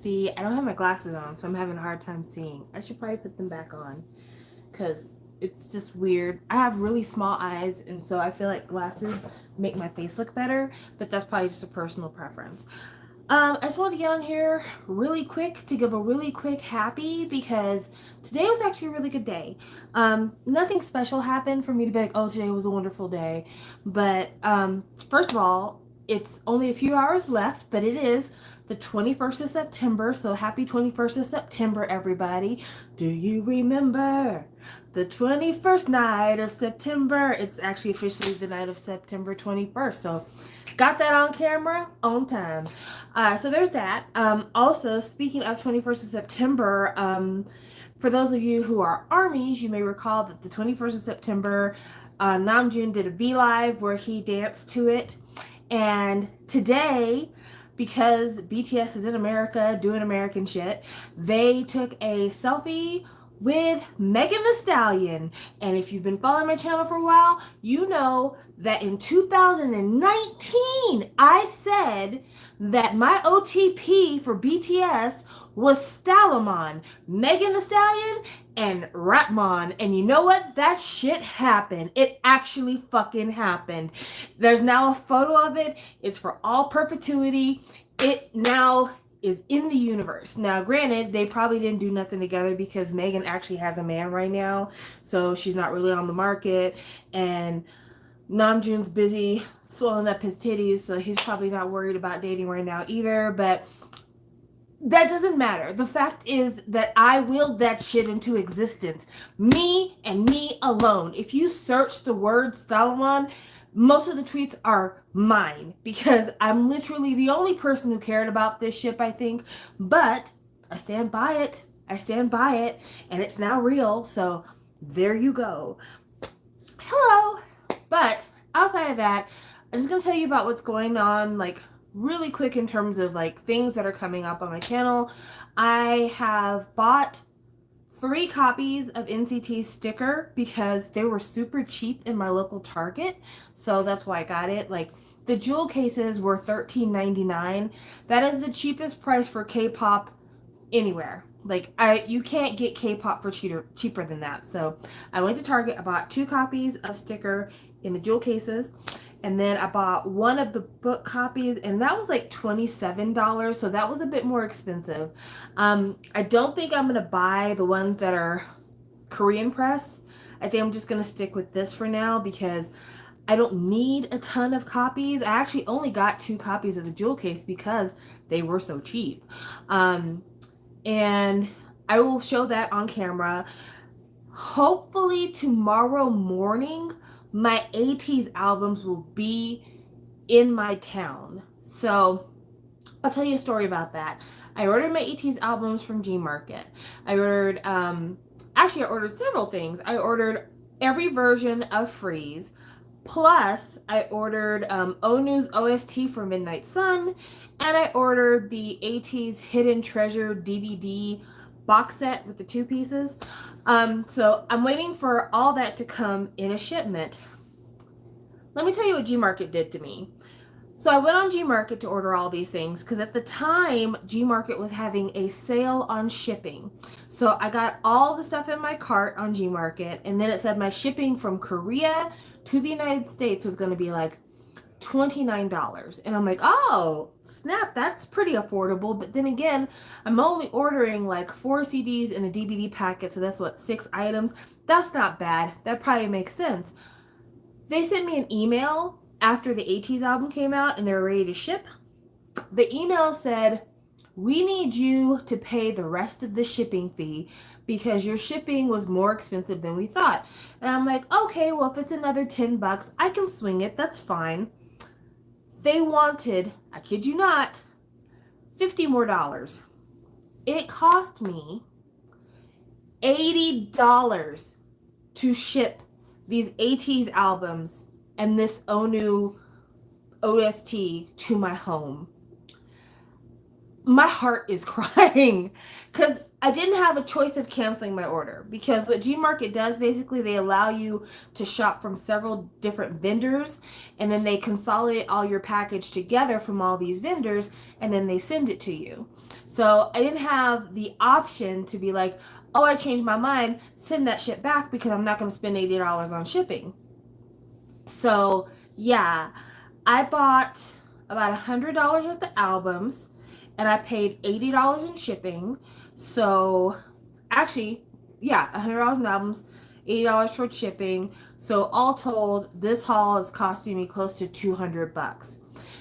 See, I don't have my glasses on, so I'm having a hard time seeing. I should probably put them back on because it's just weird. I have really small eyes, and so I feel like glasses make my face look better, but that's probably just a personal preference. I just wanted to get on here really quick to give a really quick happy because today was actually a really good day. Nothing special happened for me to be like, oh, today was a wonderful day. But first of all, it's only a few hours left, but it is the 21st of September. So happy 21st of September, everybody. Do you remember the 21st night of September? It's actually officially the night of September 21st. So got that on camera on time. So there's that. Also, speaking of 21st of September, for those of you who are armies, you may recall that the 21st of September, Namjoon did a V Live where he danced to it. And today, because BTS is in America doing American shit, they took a selfie with Megan Thee Stallion. And if you've been following my channel for a while, you know that in 2019, I said that my OTP for BTS was Stalomon, Megan Thee Stallion, and Rapmon. And you know what? That shit happened. It actually fucking happened. There's now a photo of it. It's for all perpetuity. It now is in the universe. Now, granted, they probably didn't do nothing together because Megan actually has a man right now, so she's not really on the market, and Namjoon's busy swelling up his titties, so he's probably not worried about dating right now either, but that doesn't matter. The fact is that I willed that shit into existence. Me and me alone. If you search the word Solomon, most of the tweets are mine because I'm literally the only person who cared about this ship, I think. But I stand by it. I stand by it. And it's now real. So there you go. Hello. But outside of that, I'm just going to tell you about what's going on, like, really quick in terms of, like, things that are coming up on my channel. I have bought 3 copies of NCT's sticker because they were super cheap in my local Target. So that's why I got it. Like, the jewel cases were $13.99. That is the cheapest price for K-pop anywhere. Like, you can't get K-pop for cheaper than that. So I went to Target. I bought 2 copies of sticker in the jewel cases. And then I bought one of the book copies, and that was like $27. So that was a bit more expensive. I don't think I'm going to buy the ones that are Korean press. I think I'm just going to stick with this for now because I don't need a ton of copies. I actually only got 2 copies of the jewel case because they were so cheap. And I will show that on camera. Hopefully tomorrow morning, my ATEEZ albums will be in my town. So I'll tell you a story about that. I ordered my ATEEZ albums from Gmarket. I ordered, actually I ordered several things. I ordered every version of Freeze. Plus, I ordered Onu's OST for Midnight Sun, and I ordered the ATEEZ Hidden Treasure DVD box set with the 2 pieces. So I'm waiting for all that to come in a shipment. Let me tell you what Gmarket did to me. So I went on Gmarket to order all these things because at the time Gmarket was having a sale on shipping. So I got all the stuff in my cart on Gmarket, and then it said my shipping from Korea to the United States was going to be like $29. And I'm like, oh, snap, that's pretty affordable. But then again, I'm only ordering like 4 CDs and a DVD packet, so that's what, 6 items. That's not bad. That probably makes sense. They sent me an email after the ATEEZ album came out and they were ready to ship. The email said, we need you to pay the rest of the shipping fee because your shipping was more expensive than we thought. And I'm like, okay, well, if it's another $10, I can swing it. That's fine. They wanted, I kid you not, $50 more. It cost me $80 to ship these ATEEZ albums and this Onu OST to my home. My heart is crying because I didn't have a choice of canceling my order, because what Gmarket does, basically they allow you to shop from several different vendors, and then they consolidate all your package together from all these vendors, and then they send it to you. So I didn't have the option to be like, oh, I changed my mind, send that shit back because I'm not going to spend $80 on shipping. So yeah, I bought about $100 worth of albums and I paid $80 in shipping. So actually, yeah, $100 in albums, $80 for shipping. So all told, this haul is costing me close to $200.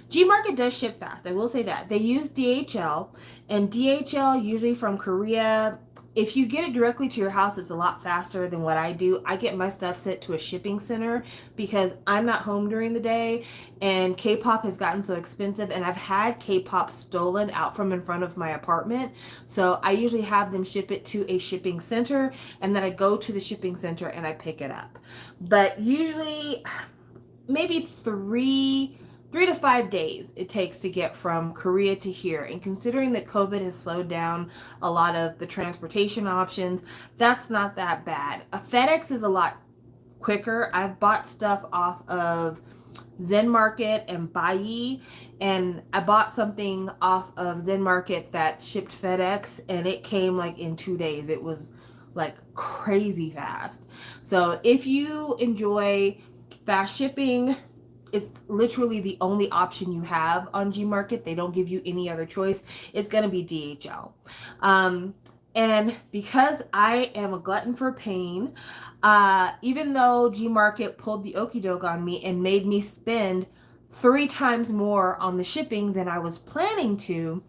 Gmarket does ship fast. I will say that. They use DHL, and DHL usually from Korea. If you get it directly to your house, it's a lot faster than what I do. I get my stuff sent to a shipping center because I'm not home during the day and K-pop has gotten so expensive, and I've had K-pop stolen out from in front of my apartment. So I usually have them ship it to a shipping center, and then I go to the shipping center and I pick it up. But usually maybe three to 5 days it takes to get from Korea to here. And considering that COVID has slowed down a lot of the transportation options, that's not that bad. A FedEx is a lot quicker. I've bought stuff off of Zen Market and Buyee, and I bought something off of Zen Market that shipped FedEx, and it came like in 2 days. It was like crazy fast. So if you enjoy fast shipping, it's literally the only option you have on Gmarket. They don't give you any other choice. It's going to be DHL. And because I am a glutton for pain, even though Gmarket pulled the okie doke on me and made me spend 3 times more on the shipping than I was planning to,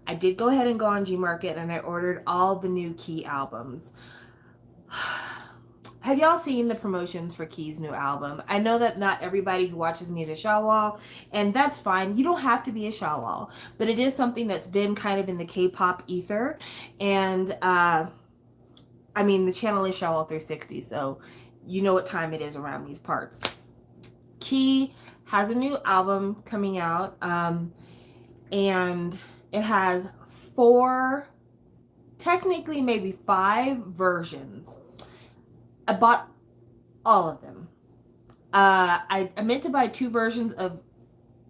I did go ahead and go on Gmarket and I ordered all the new Key albums. Have y'all seen the promotions for Key's new album? I know that not everybody who watches me is a Shawwall, and that's fine. You don't have to be a Shawwall, but it is something that's been kind of in the K-pop ether. And I mean, the channel is Shawwall 360, so you know what time it is around these parts. Key has a new album coming out, and it has 4, technically maybe 5 versions. I bought all of them. I meant to buy 2 versions of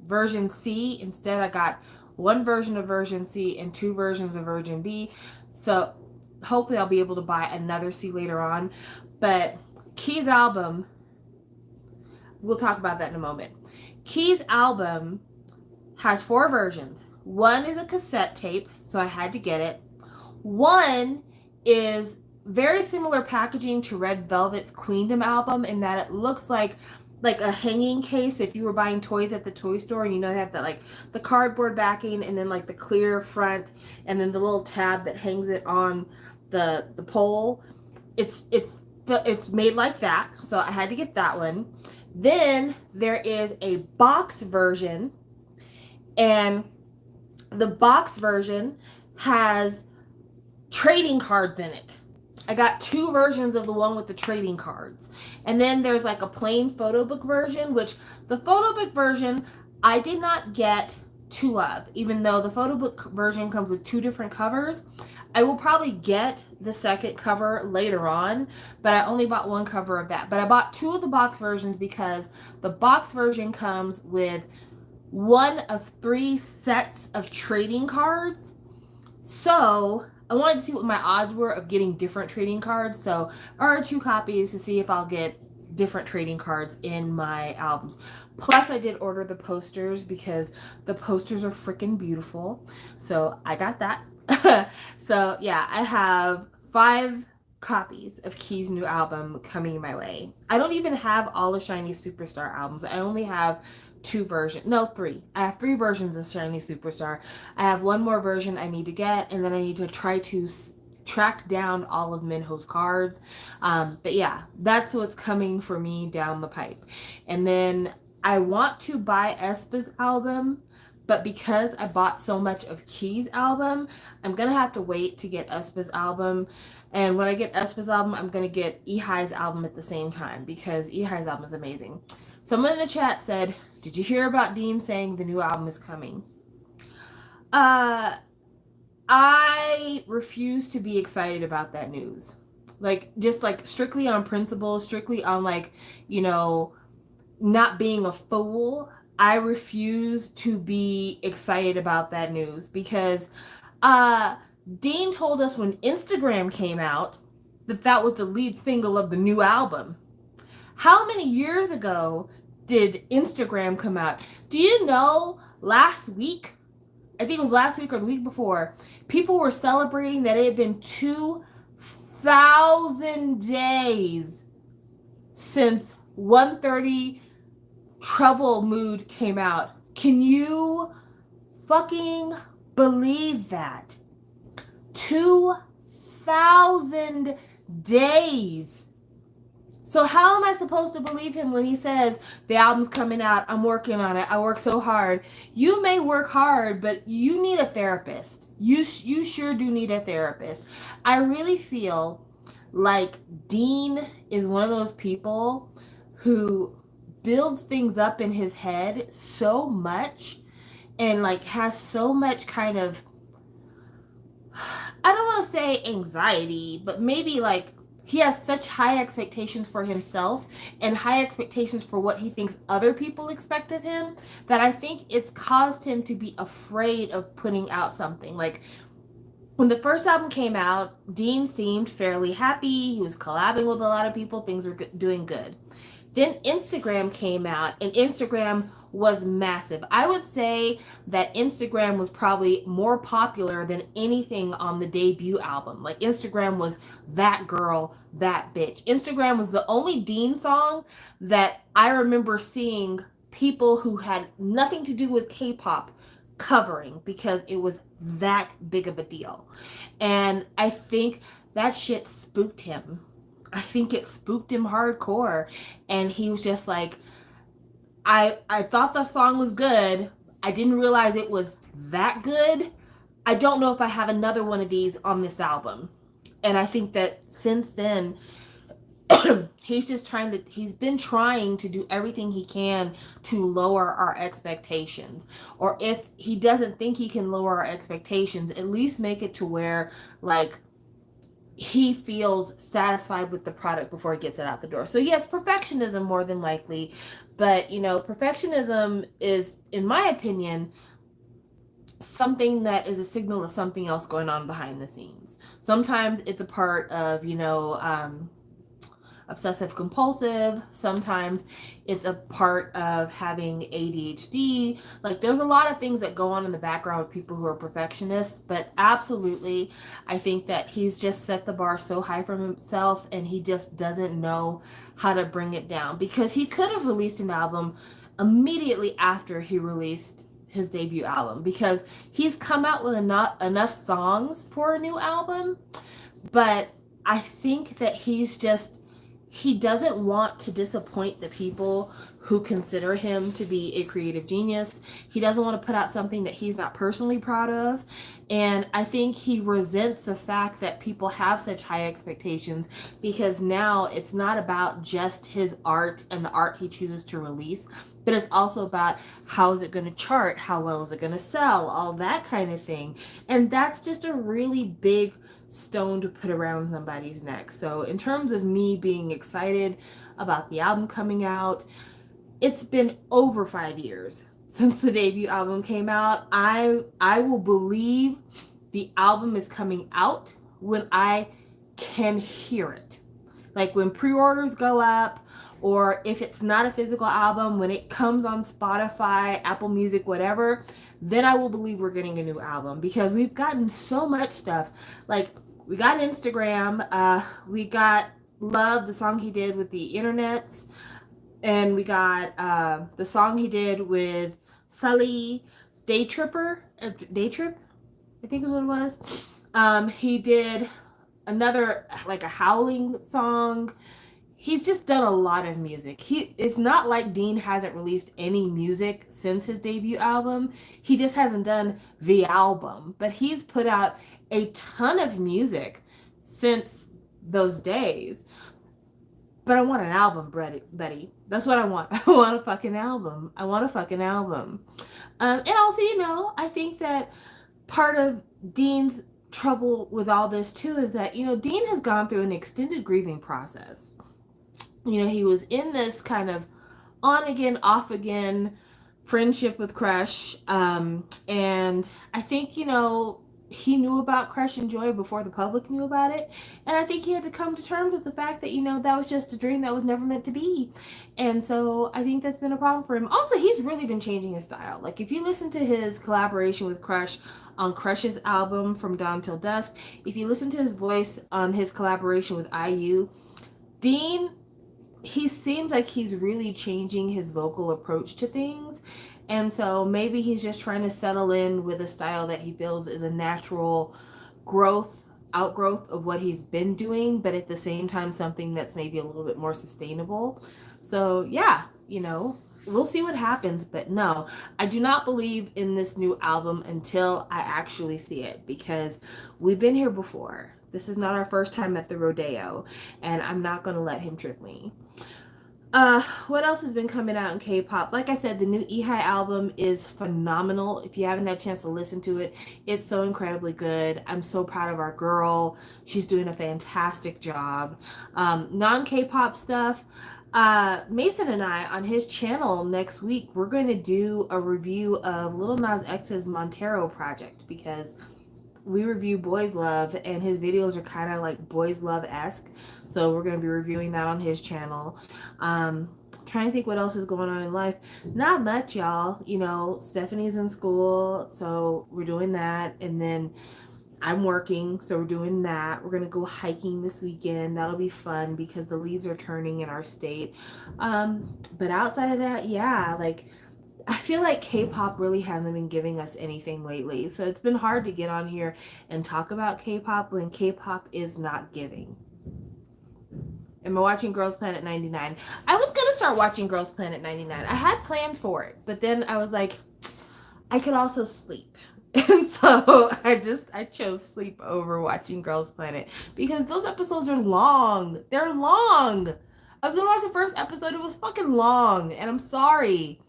version C. Instead, I got 1 version of version C and 2 versions of version B. So hopefully I'll be able to buy another C later on. But Key's album, we'll talk about that in a moment. Key's album has 4 versions. 1 is a cassette tape, so I had to get it. 1 is very similar packaging to Red Velvet's Queendom album in that it looks like a hanging case if you were buying toys at the toy store, and you know they have that like the cardboard backing and then like the clear front and then the little tab that hangs it on the pole. It's made like that, so I had to get that one. Then there is a box version, and the box version has trading cards in it. I got 2 versions of the one with the trading cards. And then there's like a plain photo book version, which the photo book version I did not get 2 of, even though the photo book version comes with 2 different covers. I will probably get the second cover later on, but I only bought 1 cover of that. But I bought 2 of the box versions because the box version comes with 1 of 3 sets of trading cards. So I wanted to see what my odds were of getting different trading cards. So I ordered 2 copies to see if I'll get different trading cards in my albums. Plus I did order the posters because the posters are freaking beautiful. So I got that. So yeah, I have 5 copies of Key's new album coming my way. I don't even have all of SHINee Superstar albums. I only have 2 versions. No, 3. I have 3 versions of SHINee Superstar. I have 1 more version I need to get, and then I need to try to track down all of Minho's cards. But yeah, that's what's coming for me down the pipe. And then I want to buy aespa's album, but because I bought so much of Key's album, I'm gonna have to wait to get aespa's album. And when I get aespa's album, I'm gonna get Ehai's album at the same time because Ehai's album is amazing. Someone in the chat said, did you hear about Dean saying the new album is coming? I refuse to be excited about that news. Like, just like strictly on principle, strictly on like, you know, not being a fool. I refuse to be excited about that news because Uh, Dean told us when Instagram came out that that was the lead single of the new album. How many years ago did Instagram come out? Do you know last week? I think it was last week or the week before. People were celebrating that it had been 2,000 days since 130 Trouble Mood came out. Can you fucking believe that? 2,000 days. So how am I supposed to believe him when he says the album's coming out, I'm working on it, I work so hard? You may work hard, but you need a therapist. You sure do need a therapist. I really feel like Dean is one of those people who builds things up in his head so much and like has so much kind of, I don't want to say anxiety, but maybe like he has such high expectations for himself and high expectations for what he thinks other people expect of him that I think it's caused him to be afraid of putting out something. Like when the first album came out, Dean seemed fairly happy. He was collabing with a lot of people. Things were doing good. Then Instagram came out, and Instagram was massive. I would say that Instagram was probably more popular than anything on the debut album. Like Instagram was that girl, that bitch. Instagram was the only Dean song that I remember seeing people who had nothing to do with K-pop covering because it was that big of a deal. And I think that shit spooked him. I think it spooked him hardcore. And he was just like, I thought the song was good. I didn't realize it was that good. I don't know if I have another one of these on this album. And I think that since then, he's been trying to do everything he can to lower our expectations. Or if he doesn't think he can lower our expectations, at least make it to where like he feels satisfied with the product before he gets it out the door. So yes, perfectionism more than likely, but you know, perfectionism is, in my opinion, something that is a signal of something else going on behind the scenes. Sometimes it's a part of, obsessive compulsive. Sometimes it's a part of having ADHD. Like there's a lot of things that go on in the background with people who are perfectionists, but absolutely, I think that he's just set the bar so high for himself and he just doesn't know how to bring it down because he could have released an album immediately after he released his debut album because he's come out with enough songs for a new album, but I think that he doesn't want to disappoint the people who consider him to be a creative genius. He doesn't want to put out something that he's not personally proud of. And I think he resents the fact that people have such high expectations because now it's not about just his art and the art he chooses to release, but it's also about how is it going to chart, how well is it going to sell, all that kind of thing. And that's just a really big stone to put around somebody's neck. So in terms of me being excited about the album coming out, it's been over 5 years since the debut album came out. I will believe the album is coming out when I can hear it. Like when pre-orders go up, or if it's not a physical album, when it comes on Spotify, Apple Music, whatever, then I will believe we're getting a new album because we've gotten so much stuff. Like we got Instagram, we got Love, the song he did with the Internets, and we got the song he did with Sully, Day Trip, I think is what it was. He did another like a howling song. He's just done a lot of music. It's not like Dean hasn't released any music since his debut album. He just hasn't done the album, but he's put out a ton of music since those days. But I want an album, Betty. That's what I want. I want a fucking album. I want a fucking album. And also, I think that part of Dean's trouble with all this too is that, Dean has gone through an extended grieving process. He was in this kind of on again, off again friendship with Crush. And I think, he knew about Crush and Joy before the public knew about it. And I think he had to come to terms with the fact that, that was just a dream that was never meant to be. And so I think that's been a problem for him. Also, he's really been changing his style. Like, if you listen to his collaboration with Crush on Crush's album From Dawn Till Dusk, if you listen to his voice on his collaboration with IU, Dean, he seems like he's really changing his vocal approach to things. And so maybe he's just trying to settle in with a style that he feels is a natural outgrowth of what he's been doing, but at the same time, something that's maybe a little bit more sustainable. So, yeah, we'll see what happens. But no, I do not believe in this new album until I actually see it, because we've been here before. This is not our first time at the rodeo, and I'm not going to let him trick me. What else has been coming out in K-pop? Like I said, the new EHI album is phenomenal. If you haven't had a chance to listen to it, it's so incredibly good. I'm so proud of our girl. She's doing a fantastic job. Non-K-pop stuff. Mason and I, on his channel next week, we're going to do a review of Lil Nas X's Montero project, because we review Boys Love, and his videos are kind of like Boys Love-esque. So we're going to be reviewing that on his channel. Trying to think what else is going on in life. Not much, y'all. Stephanie's in school, so we're doing that. And then I'm working, so we're doing that. We're going to go hiking this weekend. That'll be fun because the leaves are turning in our state. But outside of that, yeah, I feel like K-pop really hasn't been giving us anything lately. So it's been hard to get on here and talk about K-pop when K-pop is not giving. Am I watching Girls Planet 99? I was going to start watching Girls Planet 99. I had plans for it, but then I was like, I could also sleep. And so I chose sleep over watching Girls Planet, because those episodes are long. They're long. I was going to watch the first episode. It was fucking long, and I'm sorry.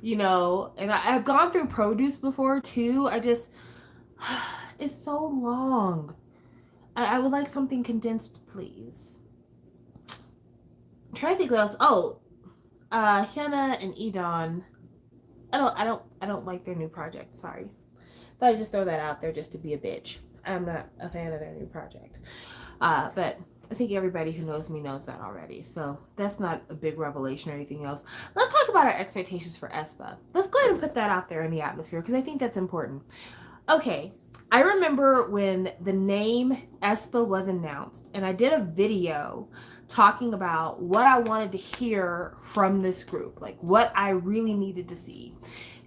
And I've gone through Produce before too. It's so long. I would like something condensed, please. I'm trying to think what else. Oh, Hyuna and Edon. I don't like their new project. Sorry. Thought I'd just throw that out there just to be a bitch. I'm not a fan of their new project. But I think everybody who knows me knows that already. So that's not a big revelation or anything else. Let's talk about our expectations for aespa. Let's go ahead and put that out there in the atmosphere, because I think that's important. Okay, I remember when the name aespa was announced, and I did a video talking about what I wanted to hear from this group, like what I really needed to see.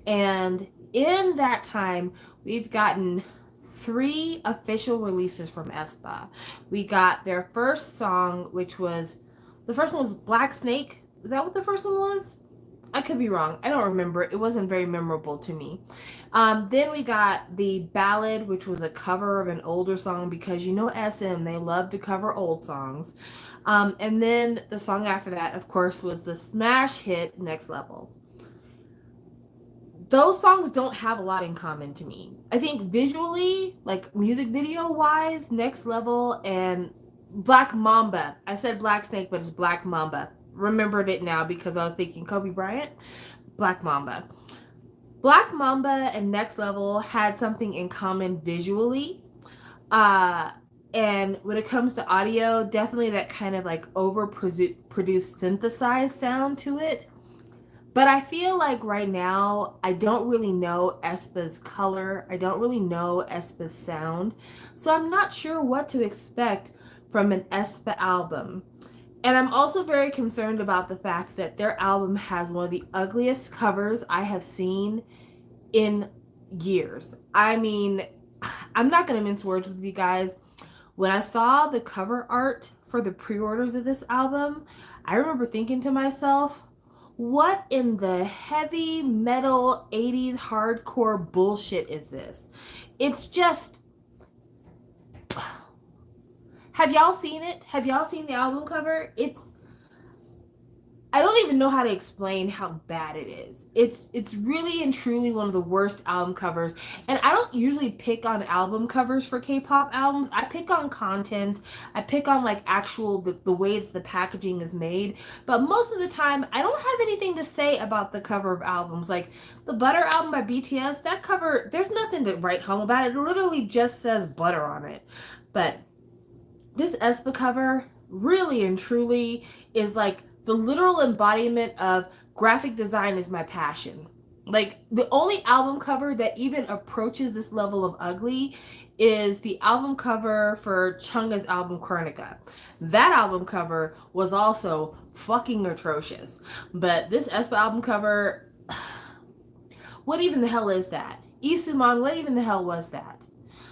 And in that time, we've gotten 3 official releases from aespa. We got their first song, the first one was Black Snake. Is that what the first one was? I could be wrong. I don't remember. It wasn't very memorable to me. Then we got the ballad, which was a cover of an older song, because SM, they love to cover old songs. And then the song after that, of course, was the smash hit Next Level. Those songs don't have a lot in common to me. I think visually, like music video wise, Next Level and Black Mamba. I said Black Snake, but it's Black Mamba. Remembered it now because I was thinking Kobe Bryant. Black Mamba. Black Mamba and Next Level had something in common visually. And when it comes to audio, definitely that kind of like overproduced synthesized sound to it. But I feel like right now, I don't really know aespa's color. I don't really know aespa's sound. So I'm not sure what to expect from an aespa album. And I'm also very concerned about the fact that their album has one of the ugliest covers I have seen in years. I mean, I'm not going to mince words with you guys. When I saw the cover art for the pre-orders of this album, I remember thinking to myself, what in the heavy metal 80s hardcore bullshit is this? It's just... Have y'all seen it? Have y'all seen the album cover? I don't don't even know how to explain how bad it is. It's really and truly one of the worst album covers. And I don't usually pick on album covers for K-pop albums. I pick on content. I pick on like actual the way that the packaging is made. But most of the time, I don't have anything to say about the cover of albums. Like the Butter album by BTS, that cover, there's nothing to write home about. It literally just says butter on it. But this aespa cover really and truly is like the literal embodiment of graphic design is my passion. Like the only album cover that even approaches this level of ugly is the album cover for Chungha's album Chronica. That album cover was also fucking atrocious. But this aespa album cover, what even the hell is that? Isuman, what even the hell was that?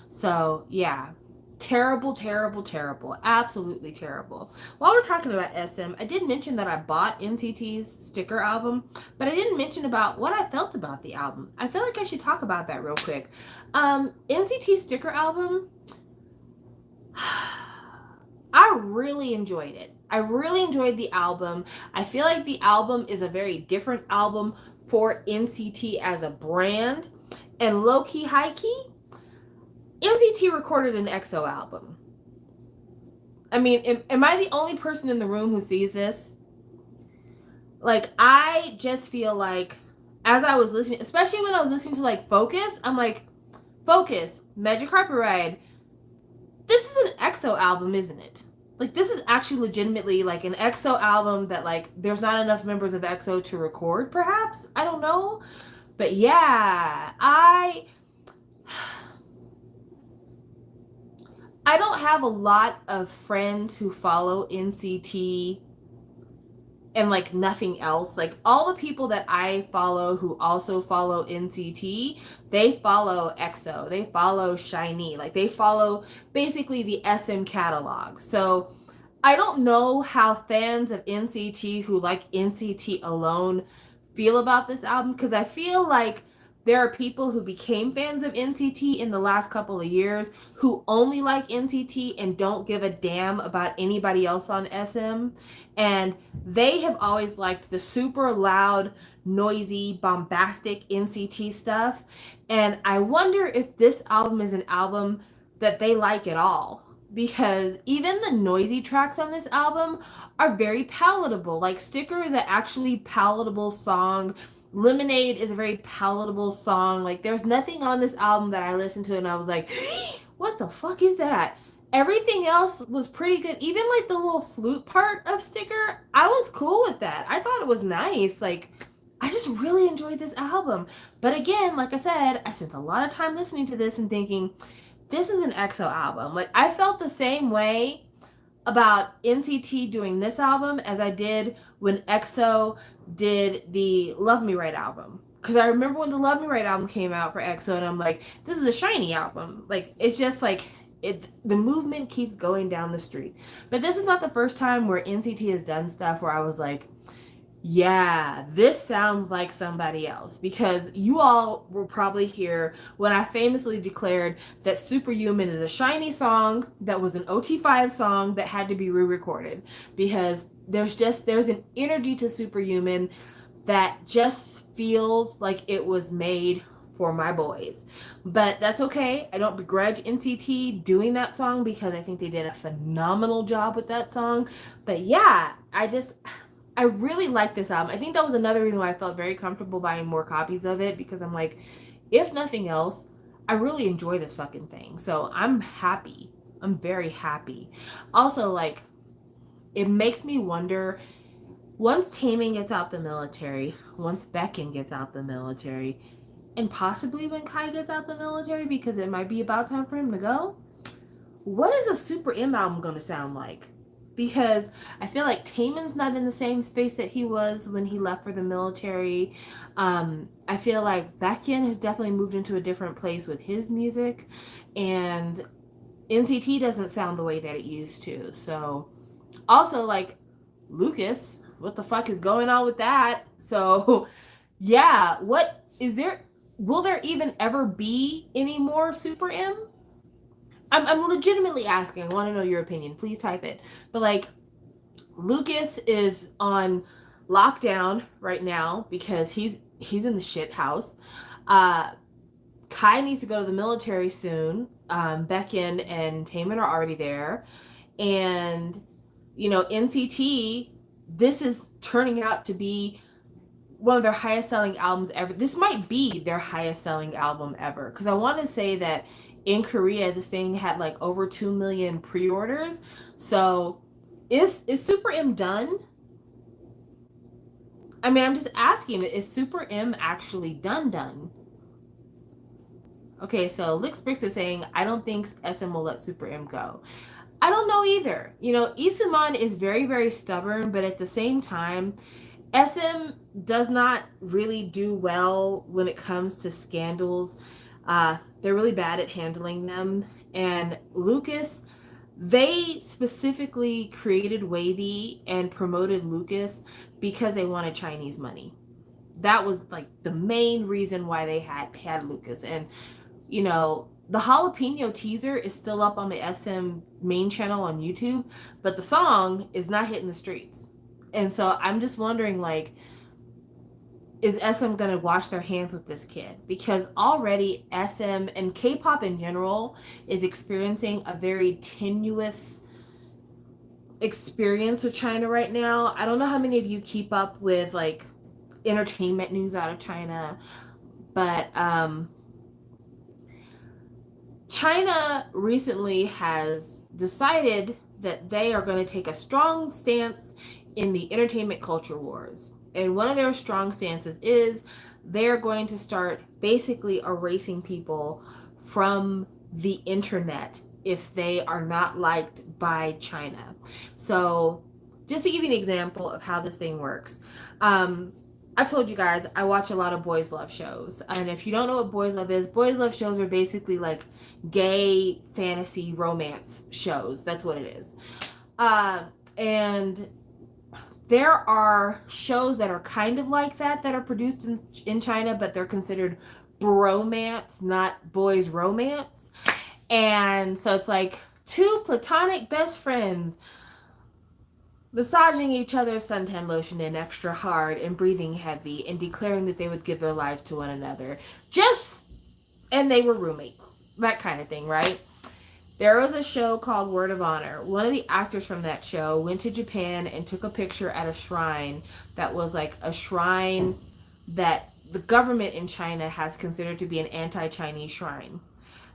So yeah, terrible, terrible, terrible. Absolutely terrible. While we're talking about SM, I did mention that I bought NCT's Sticker album, but I didn't mention about what I felt about the album. I feel like I should talk about that real quick. NCT Sticker album, I really enjoyed it. I really enjoyed the album. I feel like the album is a very different album for NCT as a brand. And low-key, high-key, NCT recorded an EXO album. I mean, am I the only person in the room who sees this? Like, I just feel like, as I was listening, especially when I was listening to, like, Focus, I'm like, Focus, Magic Carpet Ride, this is an EXO album, isn't it? Like, this is actually legitimately, like, an EXO album that, like, there's not enough members of EXO to record, perhaps? I don't know. But, yeah, I don't have a lot of friends who follow NCT and like nothing else. Like all the people that I follow who also follow NCT, they follow EXO, they follow SHINee, like they follow basically the SM catalog. So I don't know how fans of NCT who like NCT alone feel about this album, because I feel like there are people who became fans of NCT in the last couple of years who only like NCT and don't give a damn about anybody else on SM. And they have always liked the super loud, noisy, bombastic NCT stuff. And I wonder if this album is an album that they like at all. Because even the noisy tracks on this album are very palatable. Like Sticker is an actually palatable song. Lemonade is a very palatable song. Like there's nothing on this album that I listened to and I was like, what the fuck is that? Everything else was pretty good. Even like the little flute part of Sticker, I was cool with that. I thought it was nice. Like I just really enjoyed this album. But again, like I said, I spent a lot of time listening to this and thinking, this is an EXO album. Like I felt the same way about NCT doing this album as I did when EXO did the Love Me Right album. Because I remember when the Love Me Right album came out for EXO and I'm like, this is a SHINee album. Like, it's just like, the movement keeps going down the street. But this is not the first time where NCT has done stuff where I was like, yeah, this sounds like somebody else, because you all will probably hear when I famously declared that Superhuman is a SHINee song that was an OT5 song that had to be re-recorded, because there's an energy to Superhuman that just feels like it was made for my boys. But that's okay. I don't begrudge NCT doing that song because I think they did a phenomenal job with that song. But yeah, I really like this album. I think that was another reason why I felt very comfortable buying more copies of it, because I'm like, if nothing else, I really enjoy this fucking thing. So I'm happy. I'm very happy. Also, like, it makes me wonder, once Taemin gets out the military, once Baekhyun gets out the military, and possibly when Kai gets out the military, because it might be about time for him to go, what is a Super M album going to sound like? Because I feel like Taemin's not in the same space that he was when he left for the military. I feel like Baekhyun has definitely moved into a different place with his music. And NCT doesn't sound the way that it used to. So, also, like, Lucas, what the fuck is going on with that? So, yeah, will there even ever be any more Super M? I'm legitimately asking. I want to know your opinion. Please type it. But like, Lucas is on locked down right now because he's in the shit house. Uh, Kai needs to go to the military soon. Beckon and Taemin are already there. And, NCT, this is turning out to be one of their highest selling albums ever. This might be their highest selling album ever. Because I want to say that in Korea, this thing had like over 2 million pre orders. So is Super M done? I mean, I'm just asking, is Super M actually done? Okay, so Lix Bricks is saying, I don't think SM will let Super M go. I don't know either. Isuman is very, very stubborn, but at the same time, SM does not really do well when it comes to scandals. They're really bad at handling them. And Lucas, they specifically created WayV and promoted Lucas because they wanted Chinese money. That was like the main reason why they had Lucas. And the jalapeno teaser is still up on the SM main channel on YouTube, but the song is not hitting the streets. And so I'm just wondering, like, is SM going to wash their hands with this kid? Because already SM and K-pop in general is experiencing a very tenuous experience with China right now. I don't know how many of you keep up with, like, entertainment news out of China, but China recently has decided that they are going to take a strong stance in the entertainment culture wars. And one of their strong stances is they're going to start basically erasing people from the internet if they are not liked by China. So just to give you an example of how this thing works, I've told you guys I watch a lot of boys love shows. And if you don't know what boys love is, boys love shows are basically like gay fantasy romance shows. That's what it is. And there are shows that are kind of like that are produced in China, but they're considered bromance, not boys romance. And so it's like two platonic best friends massaging each other's suntan lotion in extra hard and breathing heavy and declaring that they would give their lives to one another. And they were roommates. That kind of thing, right? There was a show called Word of Honor. One of the actors from that show went to Japan and took a picture at a shrine that was like a shrine that the government in China has considered to be an anti-Chinese shrine.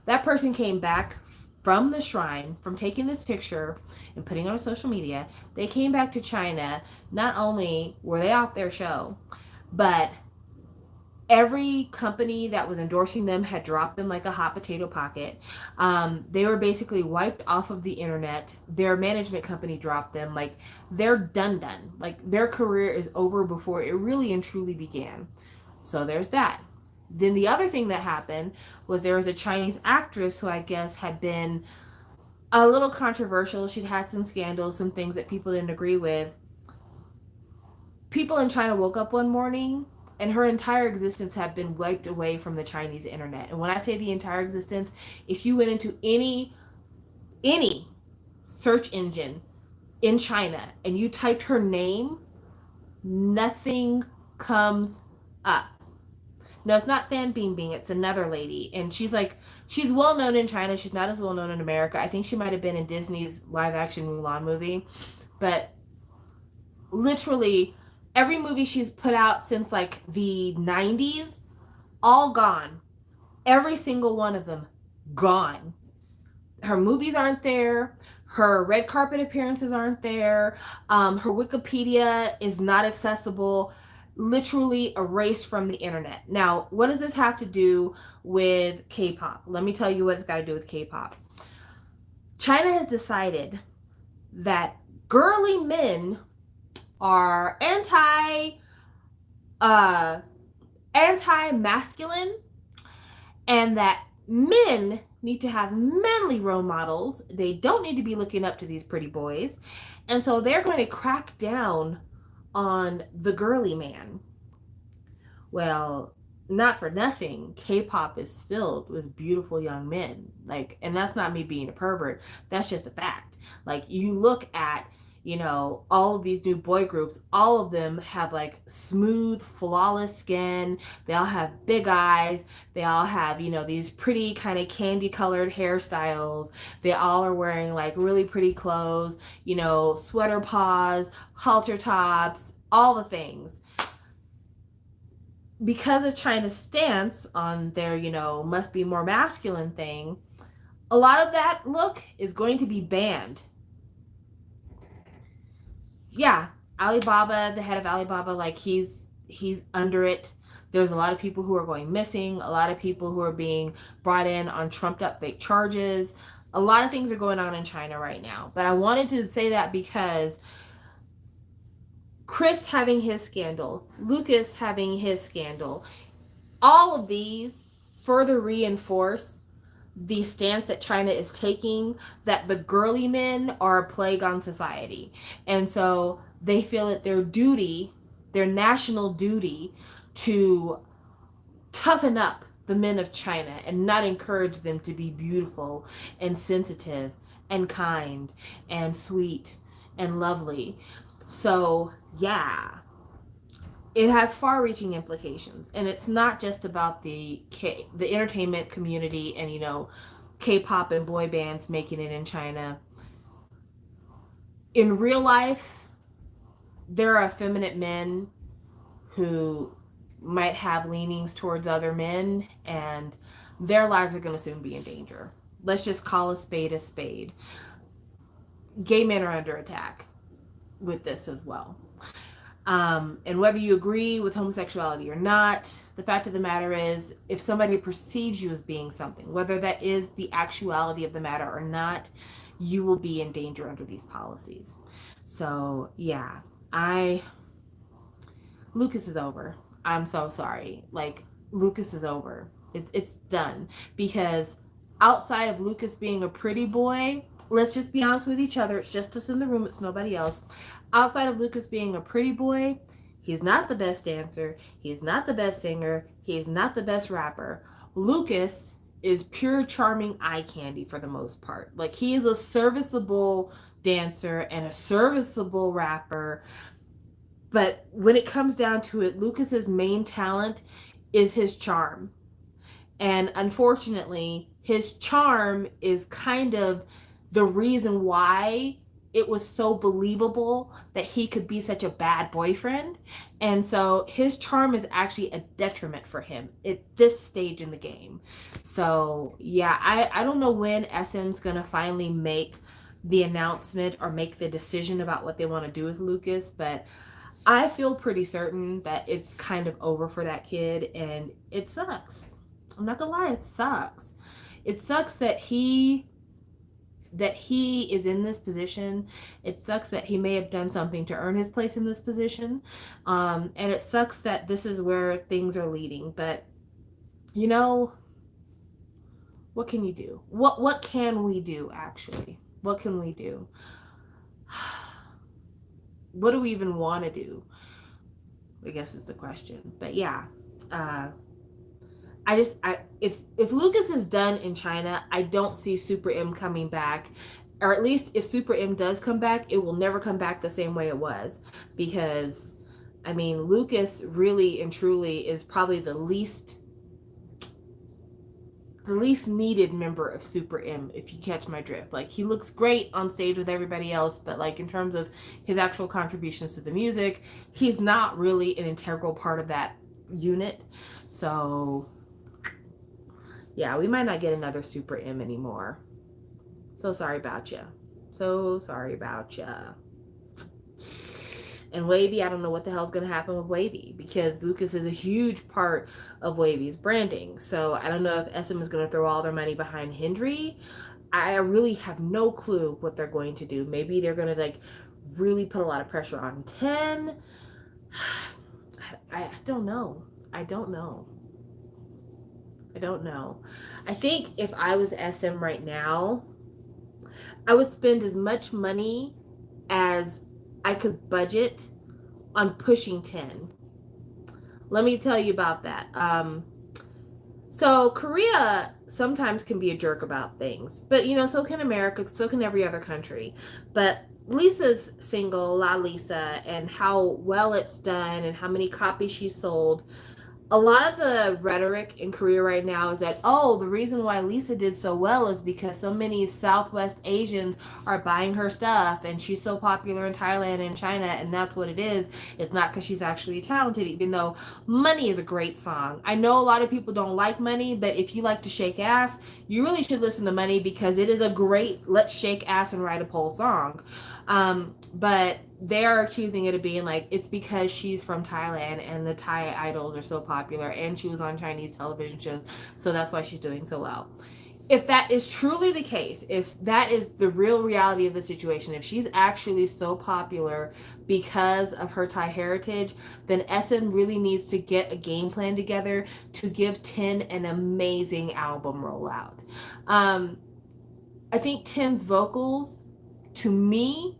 That person came back from the shrine, from taking this picture and putting it on social media. They came back to China. Not only were they off their show, but every company that was endorsing them had dropped them like a hot potato pocket. They were basically wiped off of the internet. Their management company dropped them. Like, they're done. Like, their career is over before it really and truly began. So there's that. Then the other thing that happened was there was a Chinese actress who I guess had been a little controversial. She'd had some scandals, some things that people didn't agree with. People in China woke up one morning and her entire existence had been wiped away from the Chinese internet. And when I say the entire existence, if you went into any search engine in China and you typed her name, nothing comes up. No, it's not Fan Bingbing. It's another lady. And she's well known in China. She's not as well known in America. I think she might have been in Disney's live action Mulan movie. But literally every movie she's put out since like the 90s, all gone. Every single one of them gone. Her movies aren't there. Her red carpet appearances aren't there. Her Wikipedia is not accessible. Literally erased from the internet. Now, what does this have to do with K-pop? Let me tell you what it's got to do with K-pop. China has decided that girly men are anti-masculine, and that men need to have manly role models. They don't need to be looking up to these pretty boys. And so they're going to crack down on the girly man. Well, not for nothing, K-pop is filled with beautiful young men. Like, and that's not me being a pervert. That's just a fact. Like, you look at, all of these new boy groups, all of them have like smooth, flawless skin. They all have big eyes. They all have, these pretty kind of candy colored hairstyles. They all are wearing like really pretty clothes, sweater paws, halter tops, all the things. Because of China's stance on their, must be more masculine thing, a lot of that look is going to be banned. Yeah, Alibaba, the head of Alibaba, like he's under it. There's a lot of people who are going missing, a lot of people who are being brought in on trumped up fake charges. A lot of things are going on in China right now. But I wanted to say that because Chris having his scandal, Lucas having his scandal, all of these further reinforce the stance that China is taking, that the girly men are a plague on society. And so they feel it their duty, their national duty, to toughen up the men of China and not encourage them to be beautiful and sensitive and kind and sweet and lovely. So, yeah, it has far-reaching implications, and it's not just about the entertainment community and K-pop and boy bands making it in China. In real life, there are effeminate men who might have leanings towards other men, and their lives are going to soon be in danger. Let's just call a spade a spade. Gay men are under attack with this as well. And whether you agree with homosexuality or not, the fact of the matter is, if somebody perceives you as being something, whether that is the actuality of the matter or not, you will be in danger under these policies. So, yeah, Lucas is over. I'm so sorry. Like, Lucas is over. It's done. Because outside of Lucas being a pretty boy, let's just be honest with each other. It's just us in the room. It's nobody else. Outside of Lucas being a pretty boy, he's not the best dancer. He's not the best singer. He's not the best rapper. Lucas is pure charming eye candy for the most part. Like, he is a serviceable dancer and a serviceable rapper. But when it comes down to it, Lucas's main talent is his charm. And unfortunately, his charm is kind of the reason why it was so believable that he could be such a bad boyfriend. And so his charm is actually a detriment for him at this stage in the game. So yeah, I don't know when SM's gonna finally make the announcement or make the decision about what they want to do with Lucas, but I feel pretty certain that it's kind of over for that kid, and it sucks. I'm not gonna lie, it sucks. It sucks that he is in this position. It sucks that he may have done something to earn his place in this position. And it sucks that this is where things are leading. But, what can you do? What can we do, actually? What can we do? What do we even want to do? I guess is the question. But yeah, if Lucas is done in China, I don't see Super M coming back. Or at least if Super M does come back, it will never come back the same way it was. Because, I mean, Lucas really and truly is probably the least needed member of Super M, if you catch my drift. Like, he looks great on stage with everybody else, but like in terms of his actual contributions to the music, he's not really an integral part of that unit. So yeah, we might not get another Super M anymore. So sorry about you. So sorry about you. And WayV, I don't know what the hell's going to happen with WayV, because Lucas is a huge part of WayV's branding. So I don't know if SM is going to throw all their money behind Hendry. I really have no clue what they're going to do. Maybe they're going to like really put a lot of pressure on 10. I don't know. I don't know. I think if I was SM right now, I would spend as much money as I could budget on pushing 10. Let me tell you about that. So Korea sometimes can be a jerk about things, but so can America, so can every other country. But Lisa's single La Lisa and how well it's done and how many copies she sold, a lot of the rhetoric in Korea right now is that, oh, the reason why Lisa did so well is because so many Southwest Asians are buying her stuff and she's so popular in Thailand and China, and that's what it is. It's not because she's actually talented, even though Money is a great song. I know a lot of people don't like Money, but if you like to shake ass, you really should listen to Money because it is a great let's shake ass and write a pole song. But they're accusing it of being like it's because she's from Thailand and the Thai idols are so popular and she was on Chinese television shows, so that's why she's doing so well. If that is truly the case, if that is the real reality of the situation, if she's actually so popular because of her Thai heritage, then SM really needs to get a game plan together to give Ten an amazing album rollout. Um, I think Ten's vocals, to me,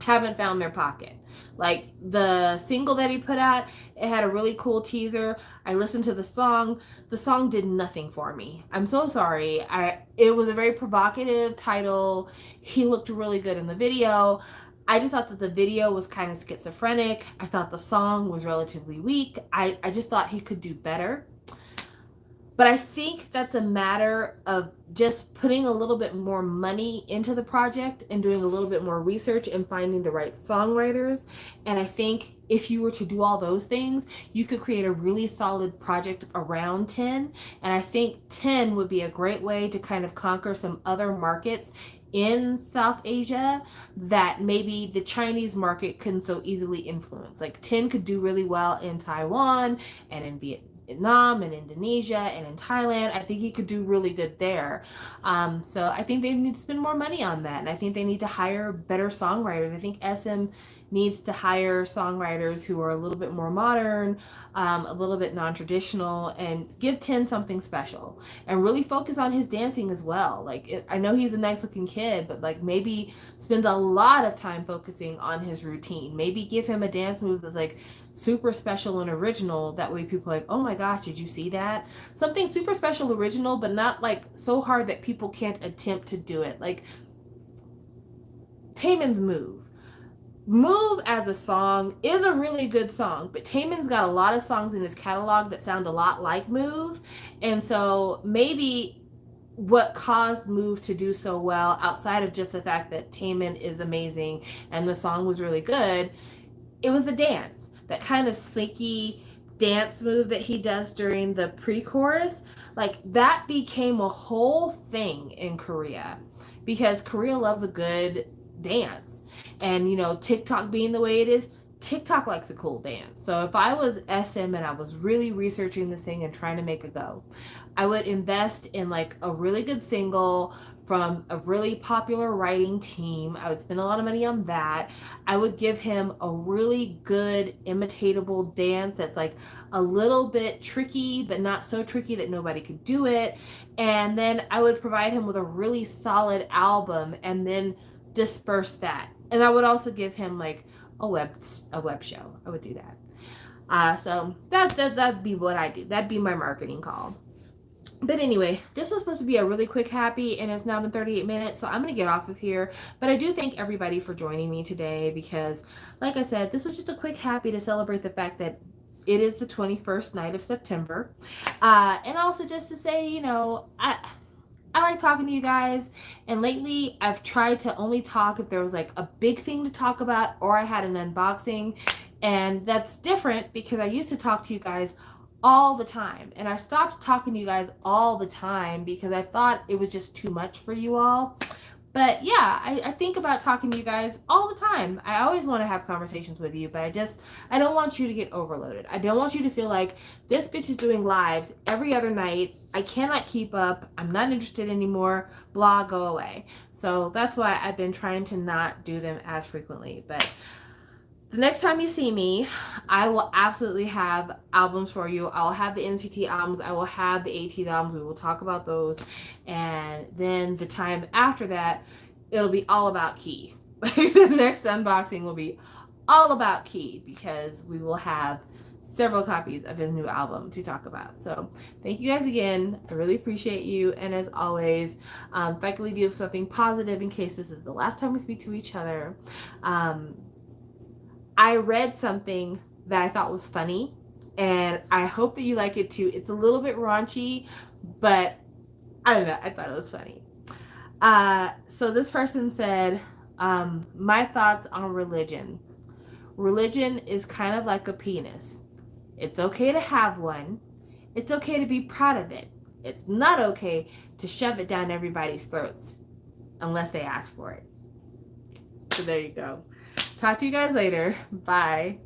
haven't found their pocket. Like the single that he put out, it had a really cool teaser. I listened to the song. The song did nothing for me. I'm so sorry. It was a very provocative title. He looked really good in the video. I just thought that the video was kind of schizophrenic. I thought the song was relatively weak. I just thought he could do better. But I think that's a matter of just putting a little bit more money into the project and doing a little bit more research and finding the right songwriters. And I think if you were to do all those things, you could create a really solid project around Ten. And I think Ten would be a great way to kind of conquer some other markets in South Asia that maybe the Chinese market couldn't so easily influence. Like Ten could do really well in Taiwan and in Vietnam and Indonesia and in Thailand. I think he could do really good there. So I think they need to spend more money on that. And I think they need to hire better songwriters. I think SM needs to hire songwriters who are a little bit more modern, a little bit non-traditional, and give Ten something special and really focus on his dancing as well. Like I know he's a nice looking kid, but like maybe spend a lot of time focusing on his routine. Maybe give him a dance move that's like super special and original. That way people are like, oh my gosh, did you see that? Something super special, original, but not like so hard that people can't attempt to do it. Like Taemin's Move as a song is a really good song, but Taemin's got a lot of songs in his catalog that sound a lot like Move. And so maybe what caused Move to do so well, outside of just the fact that Taemin is amazing and the song was really good, it was the dance, that kind of slinky dance move that he does during the pre-chorus. Like that became a whole thing in Korea because Korea loves a good dance. And TikTok being the way it is, TikTok likes a cool dance. So if I was SM and I was really researching this thing and trying to make a go, I would invest in like a really good single from a really popular writing team. I would spend a lot of money on that. I would give him a really good imitatable dance that's like a little bit tricky, but not so tricky that nobody could do it. And then I would provide him with a really solid album and then disperse that. And I would also give him like a web show. I would do that. So that'd be what I do. That'd be my marketing call. But anyway, this was supposed to be a really quick happy, and it's now been 38 minutes, so I'm going to get off of here. But I do thank everybody for joining me today because, like I said, this was just a quick happy to celebrate the fact that it is the 21st night of September. And also just to say, I like talking to you guys, and lately I've tried to only talk if there was like a big thing to talk about or I had an unboxing, and that's different because I used to talk to you guys all the time, and I stopped talking to you guys all the time because I thought it was just too much for you all. But yeah, I think about talking to you guys all the time. I always want to have conversations with you, but I don't want you to get overloaded. I don't want you to feel like this bitch is doing lives every other night. I cannot keep up. I'm not interested anymore. Blah, go away. So that's why I've been trying to not do them as frequently. But the next time you see me, I will absolutely have albums for you. I'll have the NCT albums. I will have the ATEEZ albums. We will talk about those. And then the time after that, it'll be all about Key. The next unboxing will be all about Key because we will have several copies of his new album to talk about. So thank you guys again. I really appreciate you. And as always, if I could leave you with something positive in case this is the last time we speak to each other, I read something that I thought was funny, and I hope that you like it too. It's a little bit raunchy, but I don't know, I thought it was funny. So this person said, my thoughts on religion. Religion is kind of like a penis. It's okay to have one. It's okay to be proud of it. It's not okay to shove it down everybody's throats unless they ask for it. So there you go. Talk to you guys later. Bye.